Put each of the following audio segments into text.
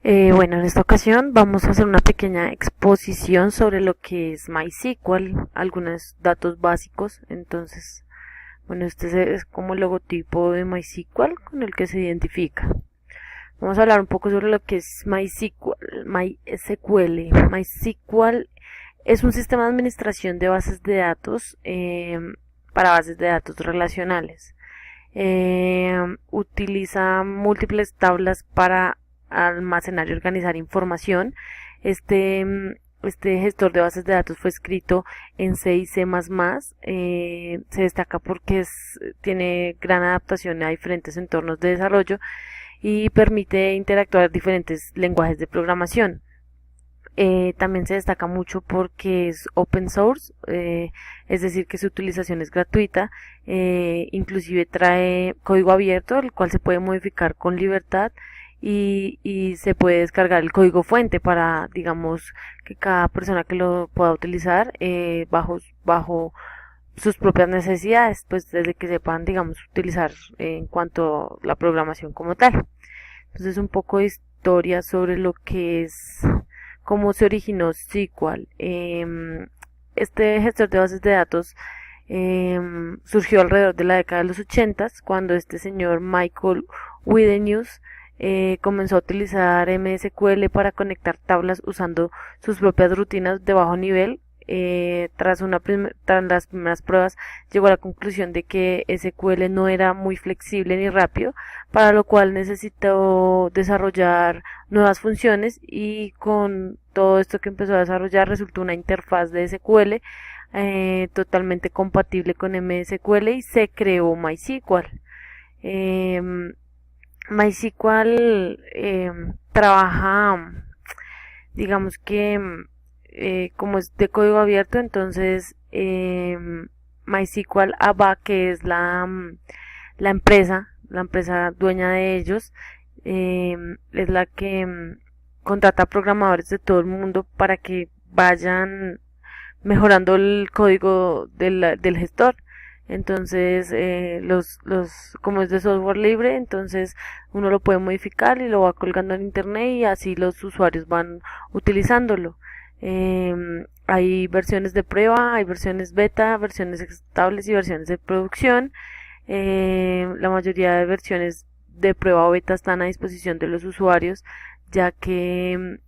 Bueno, en esta ocasión vamos a hacer una pequeña exposición sobre lo que es MySQL, algunos datos básicos. Entonces, bueno, es como el logotipo de MySQL con el que se identifica. Vamos a hablar un poco sobre lo que es MySQL. MySQL es un sistema de administración de bases de datos para bases de datos relacionales. Utiliza múltiples tablas para almacenar y organizar información. Este, este gestor de bases de datos fue escrito en C y C++. Se destaca porque tiene gran adaptación a diferentes entornos de desarrollo y permite interactuar diferentes lenguajes de programación. También se destaca mucho porque es open source, es decir, que su utilización es gratuita, inclusive trae código abierto, el cual se puede modificar con libertad y se puede descargar el código fuente para, digamos, que cada persona que lo pueda utilizar bajo sus propias necesidades, pues desde que sepan, digamos, utilizar en cuanto a la programación como tal. Entonces, un poco de historia sobre lo que es cómo se originó SQL. Este gestor de bases de datos surgió alrededor de la década de los 80, cuando este señor Michael Widenius comenzó a utilizar MSQL para conectar tablas usando sus propias rutinas de bajo nivel. Tras las primeras pruebas llegó a la conclusión de que SQL no era muy flexible ni rápido, para lo cual necesitó desarrollar nuevas funciones, y con todo esto que empezó a desarrollar resultó una interfaz de SQL totalmente compatible con MSQL y se creó MySQL. MySQL trabaja, digamos que como es de código abierto, entonces MySQL ABA, que es la empresa dueña de ellos, es la que contrata programadores de todo el mundo para que vayan mejorando el código del gestor. Entonces, como es de software libre, entonces uno lo puede modificar y lo va colgando en internet y así los usuarios van utilizándolo. Hay versiones de prueba, hay versiones beta, versiones estables y versiones de producción. La mayoría de versiones de prueba o beta están a disposición de los usuarios, ya que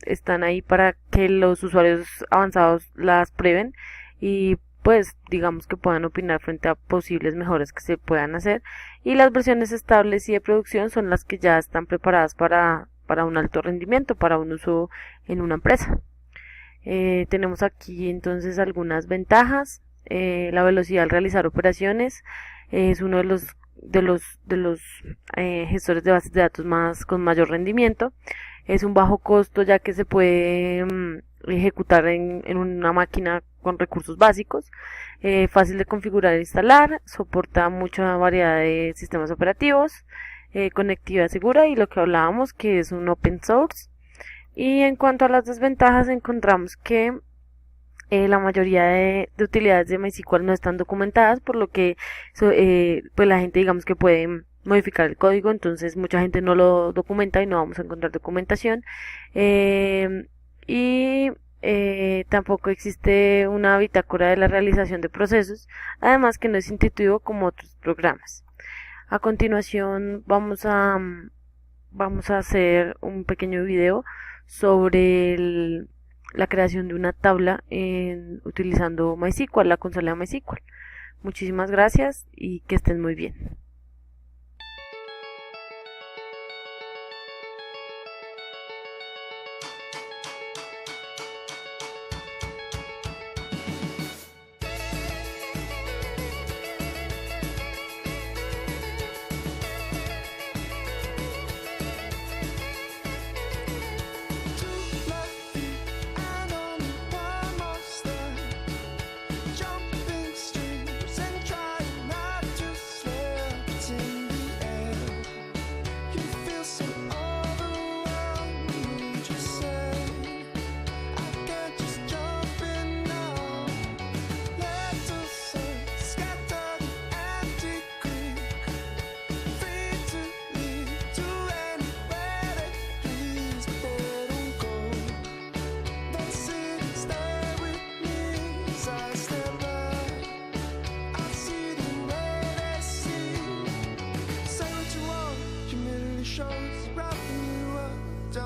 están ahí para que los usuarios avanzados las prueben y pues digamos que puedan opinar frente a posibles mejoras que se puedan hacer. Y las versiones estables y de producción son las que ya están preparadas para un alto rendimiento, para un uso en una empresa. Tenemos aquí entonces algunas ventajas. La velocidad al realizar operaciones es uno de los gestores de bases de datos con mayor rendimiento. Es un bajo costo, ya que se puede ejecutar en una máquina con recursos básicos. Fácil de configurar e instalar, soporta mucha variedad de sistemas operativos, conectividad segura y lo que hablábamos, que es un open source. Y en cuanto a las desventajas, encontramos que la mayoría de utilidades de MySQL no están documentadas, por lo que pues la gente, digamos, que puede modificar el código, entonces mucha gente no lo documenta y no vamos a encontrar documentación. Y tampoco existe una bitácora de la realización de procesos, además que no es intuitivo como otros programas. A continuación vamos a hacer un pequeño video sobre la creación de una tabla utilizando MySQL, la consola de MySQL. Muchísimas gracias y que estén muy bien. Jumping streams and trying not to slip.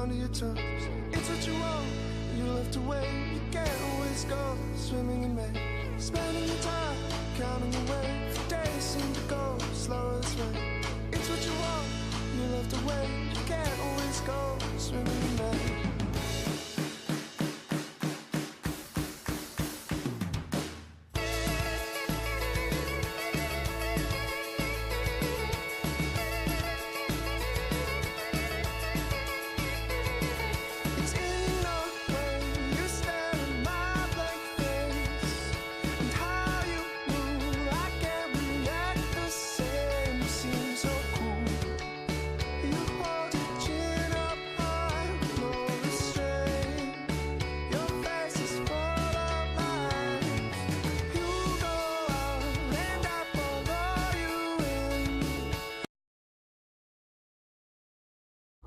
under your terms. It's what you want, you'll have to wait. You can't always go swimming in May. Spending your time counting away. Days seem to go slower this way. It's what you want, you'll have to wait. You can't always go swimming in May.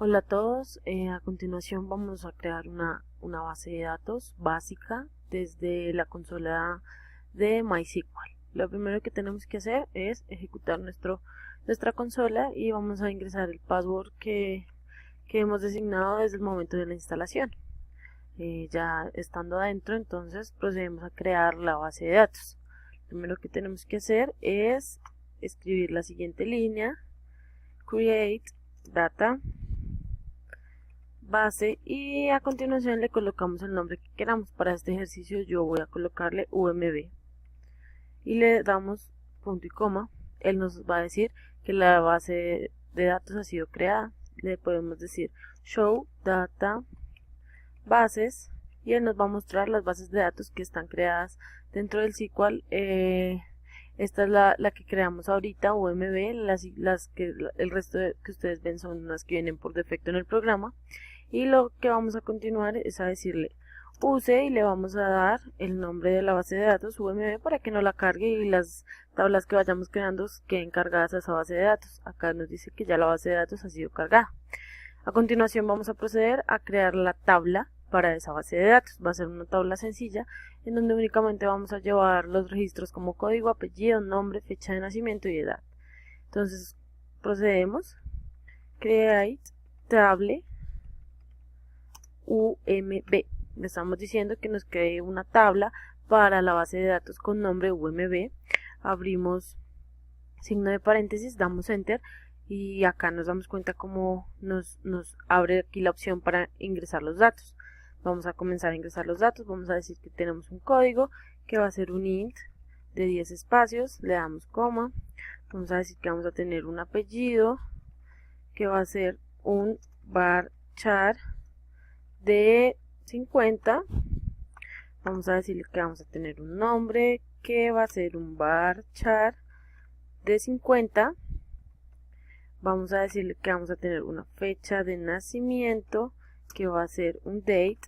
Hola a todos, a continuación vamos a crear una base de datos básica desde la consola de MySQL. Lo primero que tenemos que hacer es ejecutar nuestra consola y vamos a ingresar el password que hemos designado desde el momento de la instalación. Ya estando adentro, entonces procedemos a crear la base de datos. Lo primero que tenemos que hacer es escribir la siguiente línea: create data base, y a continuación le colocamos el nombre que queramos. Para este ejercicio yo voy a colocarle UMB y le damos punto y coma. Él nos va a decir que la base de datos ha sido creada. Le podemos decir show data bases y él nos va a mostrar las bases de datos que están creadas dentro del SQL. Esta es la que creamos ahorita, UMB. El resto que ustedes ven son las que vienen por defecto en el programa. Y lo que vamos a continuar es a decirle use y le vamos a dar el nombre de la base de datos UMB para que no la cargue y las tablas que vayamos creando queden cargadas a esa base de datos. Acá nos dice que ya la base de datos ha sido cargada. A continuación vamos a proceder a crear la tabla para esa base de datos. Va a ser una tabla sencilla en donde únicamente vamos a llevar los registros como código, apellido, nombre, fecha de nacimiento y edad. Entonces procedemos, create table UMB. Le estamos diciendo que nos cree una tabla para la base de datos con nombre UMB. Abrimos signo de paréntesis, damos enter y acá nos damos cuenta cómo nos abre aquí la opción para ingresar los datos. Vamos a comenzar a ingresar los datos. Vamos a decir que tenemos un código que va a ser un int de 10 espacios, le damos coma. Vamos a decir que vamos a tener un apellido que va a ser un varchar de 50. Vamos a decirle que vamos a tener un nombre que va a ser un varchar de 50. Vamos a decirle que vamos a tener una fecha de nacimiento que va a ser un date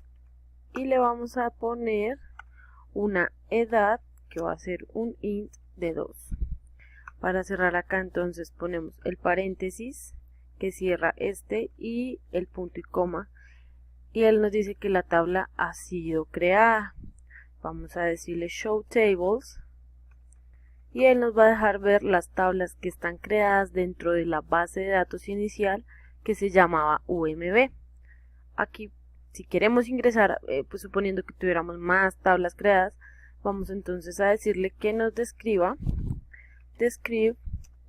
y le vamos a poner una edad que va a ser un int de 2. Para cerrar acá entonces ponemos el paréntesis que cierra y el punto y coma. Y él nos dice que la tabla ha sido creada. Vamos a decirle show tables y él nos va a dejar ver las tablas que están creadas dentro de la base de datos inicial que se llamaba UMB. Aquí, si queremos ingresar, pues suponiendo que tuviéramos más tablas creadas, vamos entonces a decirle que nos describa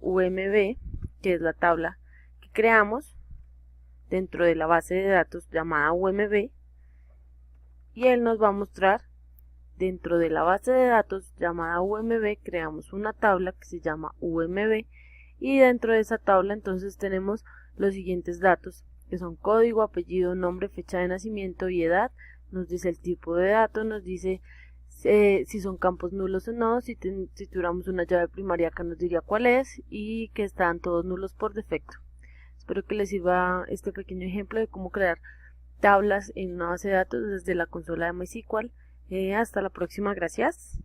UMB, que es la tabla que creamos dentro de la base de datos llamada UMB, y él nos va a mostrar dentro de la base de datos llamada UMB creamos una tabla que se llama UMB y dentro de esa tabla entonces tenemos los siguientes datos que son código, apellido, nombre, fecha de nacimiento y edad. Nos dice el tipo de datos, nos dice si son campos nulos o no. Si tuviéramos una llave primaria acá nos diría cuál es y que están todos nulos por defecto. Espero que les sirva este pequeño ejemplo de cómo crear tablas en una base de datos desde la consola de MySQL. Hasta la próxima, gracias.